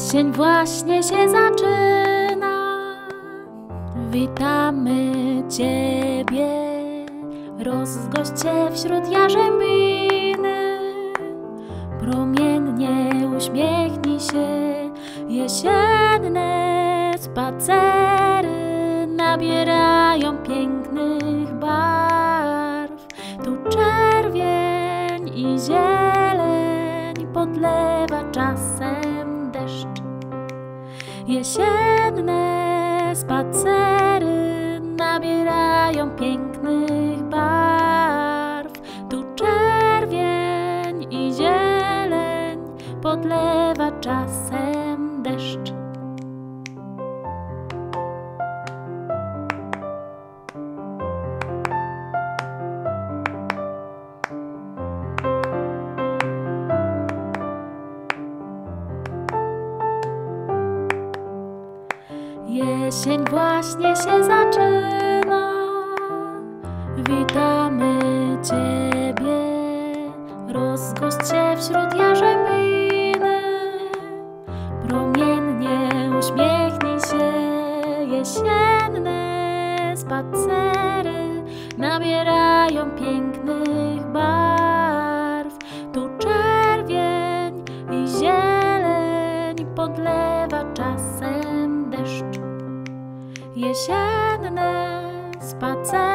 Jesień właśnie się zaczyna, witamy Ciebie, rozgość Cię wśród jarzębiny. Promiennie uśmiechnij się, jesienne spacery nabierają pięknych barw. Tu czerwień i zieleń podlewa czasem deszcz. Jesienne spacery nabierają pięknych barw. Tu czerwień i zieleń podlewa czasem deszcz. Jesień właśnie się zaczyna, witamy Ciebie, rozgość Cię wśród jarzębiny. Promiennie uśmiechnij się, jesienne spacery nabierają pięknych barw. Tu czerwień i zieleń podlewa czasem deszcz. Jesienne spacery